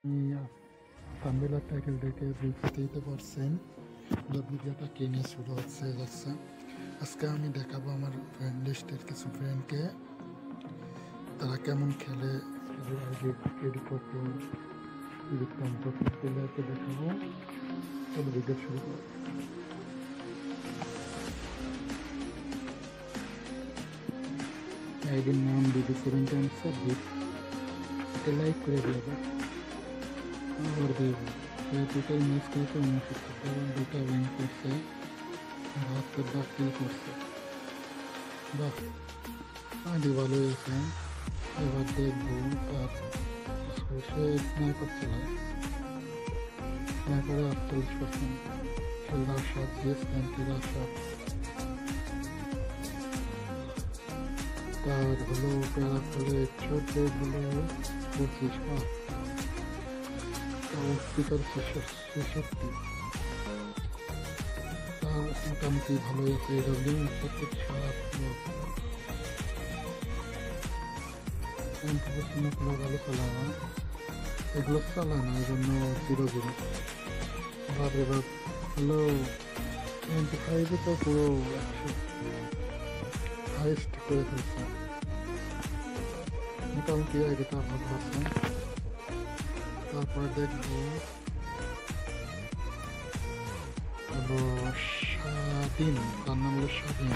Thumbnail আর title দেখে বুঝতেই তো পারছেন যে ভিডিওটা কে নিয়ে শুরু যাচ্ছে। আজকে আমি দেখাবো আমার ফ্রেন্ড লিস্টের কিছু ফ্রেন্ডকে, তারা কেমন খেলে, প্লেয়ারকে দেখাবো। চলো ভিডিও শুরু করো। আইডির নাম বিডি 7 এটা লাইক করে দেবে আর দেবো। টোটাল ম্যাচ খেলতে 69 দুটা উইন করছে, 72 কিল করছে। বাহ, আগে ভালো হয়েছে। এবার দেখবো তার সে স্নাইপার চালায়, স্নাইপারে 48%, খেলার সাত দিয়ে স্নাইপারের সাত। তার হলো প্যারাফলে ছোট হলো 25, স্পিকার 66। তার মোটামুটি ভালো আছে। এডব্লিউ 7 কোনো ভালো চালায় না, এগুলো চালায় না, এই জন্য 0-0। আবার এবার হলো 25 তো পুরো 100 হাইস্ট করে ফেলছে। মোটামুটি আইডিটা ভালো আছে। তারপরে দেখবো হলো স্বাধীন, তার নাম হলো স্বাধীন,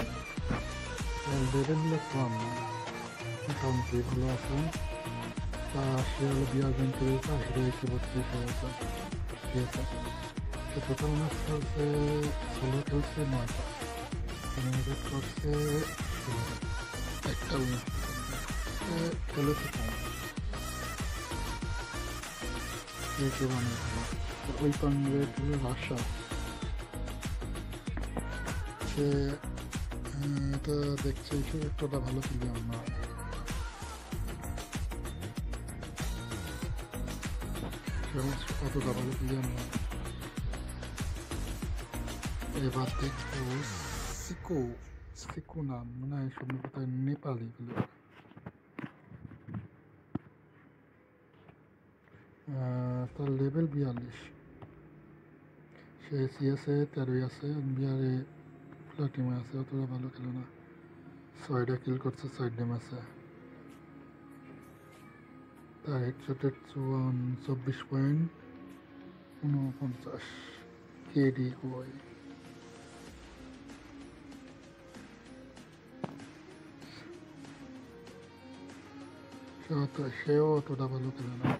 লেভেল হলো কম, মোটামুটি ভালো আছে। তা সে হলো বিয়ার ব্যাংক করেছে, হিরো কিবোর্ড খেলতে আছে। ঠিক আছে, সে টোটাল ম্যাচ খেলছে 16, খেলছে 9টা, রেট করছে 16, একটা উইন খেলেছে কম। ওই কনভেট হলো রাশা। সে এটা দেখছে এতটা ভালো প্লেয়ার না, অতটা ভালো প্লেয়ার না। এবার দেখবো সিকো, সিকো নাম মনে হয় সম্ভবত নেপালি প্লেয়ার। তার লেভেল 42, সে সিএসএ 13 আছে, বিআরে প্লাটিমে আছে, অতটা ভালো খেলে না। 6টা কিল করছে, 6 আছে। তার হেডশটের 24.49 কেডি কয়। সেও অতটা ভালো খেলে না।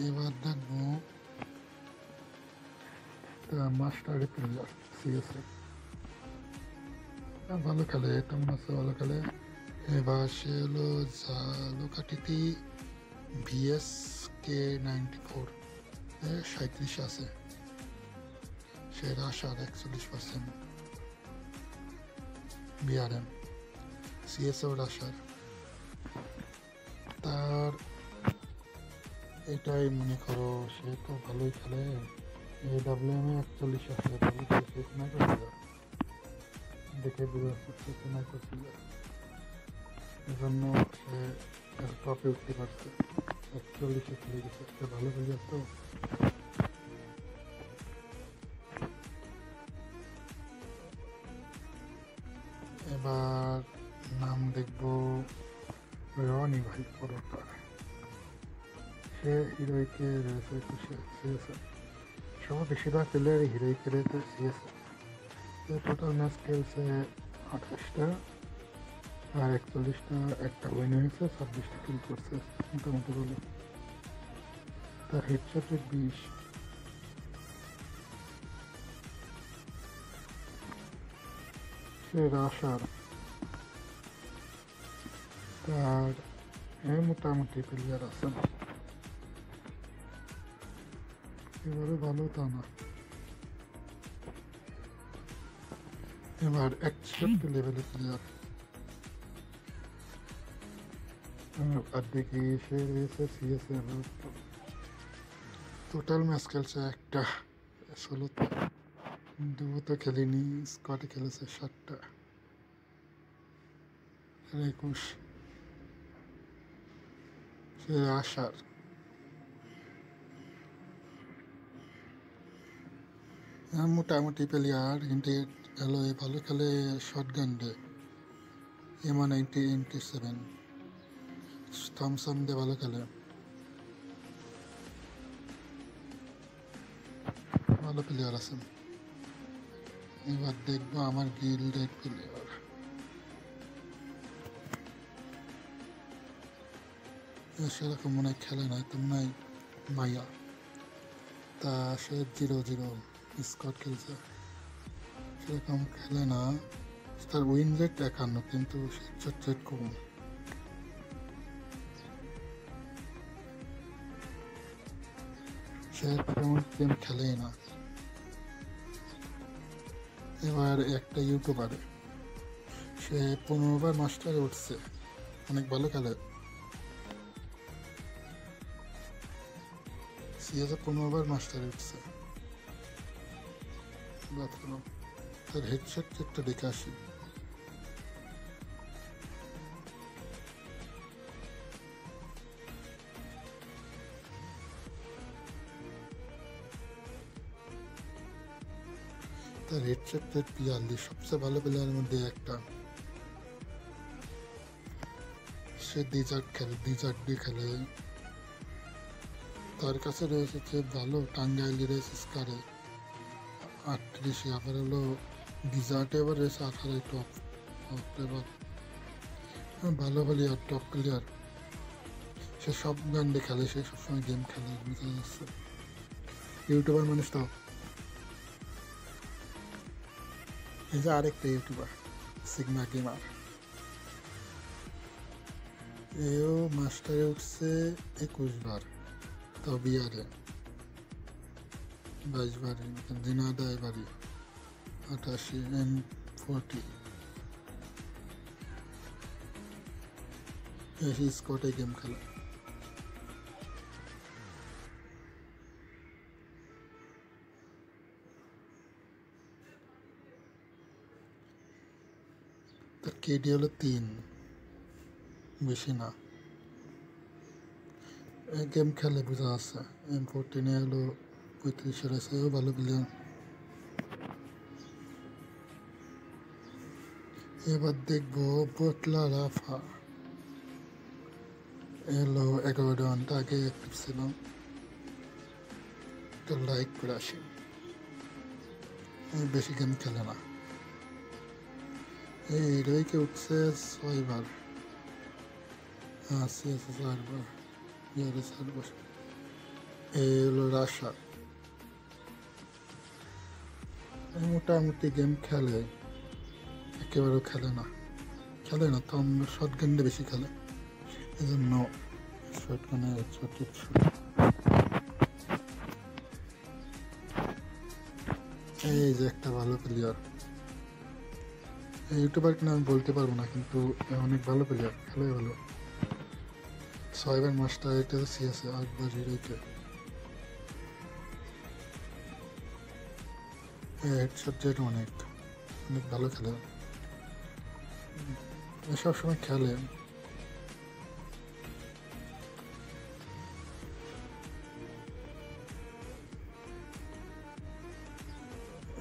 এবার দেখবো মাস্টার প্লেয়ার সিএসএ, ভালো খেলে, তেমন আছে ভালো খেলে। এবার সে হলো জালুকাটিতি VSK 94, 37 আছে। সে রাশার 41%, বিআরএম সিএসও রাশার। তার এটাই মনে করো, সে তো ভালোই খেলে। AWM 41 আছে, ভালো খেলছে, স্নাইপার প্লেয়ার দেখে বোঝা যাচ্ছে স্নাইপার প্লেয়ার, এজন্য সে টপে উঠতে পারছে। 41 খেলে গেছে, একটা ভালো প্লেয়ার তো। এবার নাম দেখবো রনি ভাই পরোটার, সে হিরোইকে রয়েছে 21 সিএসএ। সব বেশিরভাগ প্লেয়ার হিরোইকে রয়েছে সিএসএ। টোটাল ম্যাচ খেলছে 28টা, আর 41টা, একটা উইন হয়েছে, 26টা কিল করছে, মোটামুটি ভালো। তার হেডশট 20। সে রাশার। তার মোটামুটি প্লেয়ার আছে, এবারে ভালো তা না। এবার 61 লেভেলের প্লেয়ার, আর দেখি সে রয়েছে সিএসএ। টোটাল ম্যাচ খেলছে একটা 16তে, দুটো খেলেনি, স্কোয়াডে খেলেছে 7টা, 21। সে আশার মোটামুটি প্লেয়ার কিন্তু হলো ভালো খেলে শর্ট গান দিয়ে এমা 97 থমসন দিয়ে ভালো খেলে, ভালো প্লেয়ার আছেন। এবার দেখবো আমার গিল্ডের প্লেয়ার। সেরকম মনে হয় খেলে না, তো মনে হয় মাইয়া, তা সে 0-0 স্কোয়াড খেলছে, সেরকম খেলে না। তার উইন রেট 51 কিন্তু শট রেট কম। সে তেমন গেম খেলেই না। এবার একটা ইউটিউবার, সে 15 বার মাস্টারে উঠছে, অনেক ভালো খেলে। সিএসে 15 বার মাস্টারে উঠছে। তার হেডশট একটা দেখে আসি। তার হেডশট রেট 42, সবচেয়ে ভালো প্লেয়ারের মধ্যে একটা। সে ডিজার্ট খেলে, ডিজার্ট দিয়ে খেলে। তার কাছে রয়েছে যে ভালো টাঙ্গাইলি রেস স্কারে 38, আবার হলো ডিজার্টে এবার রয়েছে 18 টপ। এবার ভালো প্লেয়ার, টপ প্লেয়ার। সে সব গান দিয়ে খেলে, সে সবসময় গেম খেলে, বুঝতে যাচ্ছে। ইউটিউবার মানুষ তো। এই যে আরেকটা ইউটিউবার সিগমা গেমার, এও মাস্টারে উঠছে 21 বার, তাও বিয়ারে 22 বারে, দিনাদায় বাড়ি 88 M40। এসে স্কটে গেম খেলে। তার কেডি হলো 3, বেশি না। গেম খেলে বোঝা আছে। M14 হলো 35 আছে, ও ভালো প্লেয়ার। এবার দেখবো বোতলা রাফা, এলো 11 ঘন্টা আগে অ্যাক্টিভ ছিল, তো লাইক করে আসি। বেশি গেম খেলে না। এই হিরোইকে উঠছে 6 বার, আছে 4 বার, ইয়ারে 4 বার। এই হলো রাশা, মোটামুটি গেম খেলে, একেবারেও খেলে না, খেলে না তো শর্ট গানটা বেশি খেলে, এই জন্য শর্ট গানে ছোট। এই যে একটা ভালো প্লেয়ার, ইউটিউবার কিনা আমি বলতে পারবো না, কিন্তু অনেক ভালো প্লেয়ার, খেলে ভালো। 6 বার মাস্টার, এটা সিএসএ 8 বার হিরোইকে। হেডশট রেট অনেক, অনেক ভালো খেলে, সবসময় খেলে।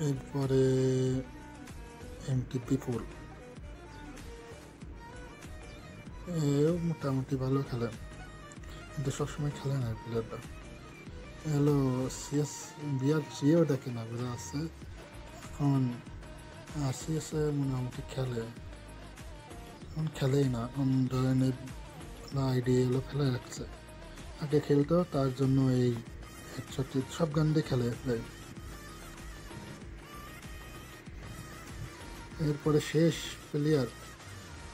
এরপরে MTP4, এও মোটামুটি ভালো খেলে, কিন্তু সবসময় খেলে না প্লেয়ারটা। হ্যালো সিএস বিআর জিও দেখে না, বোঝা আছে। এখন সিএসএ মোটামুটি খেলে, এখন খেলেই না, এখন ধরেন আইডি এগুলো ফেলে রাখছে। আগে খেলতো, তার জন্য এই হেডশট সব গান দিয়ে খেলে প্রায়। এরপরে শেষ প্লেয়ার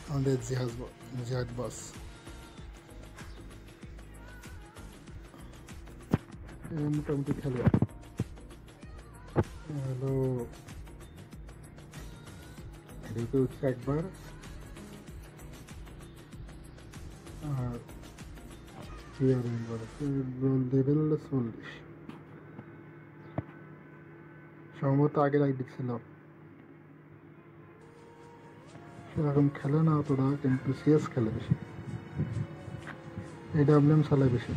আমাদের জিহাদ বস, মোটামুটি খেলে। হ্যালো হেডে উঠছে একবার, আর লেভেল 40, সম্ভবত আগের আইডি ছিল। সেরকম খেলে না অতটা, কিন্তু সিএস খেলে বেশি। AWM চালায় বেশি,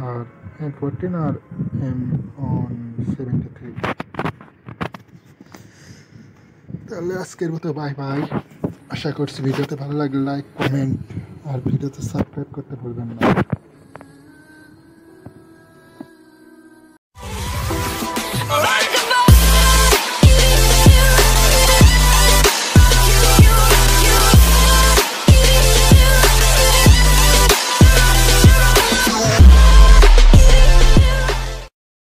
আর M14 আর M73। তাহলে আজকের মতো বাই বাই। আশা করছি ভিডিওতে ভালো লাগলে লাইক, কমেন্ট আর ভিডিওতে সাবস্ক্রাইব করতে ভুলবেন না।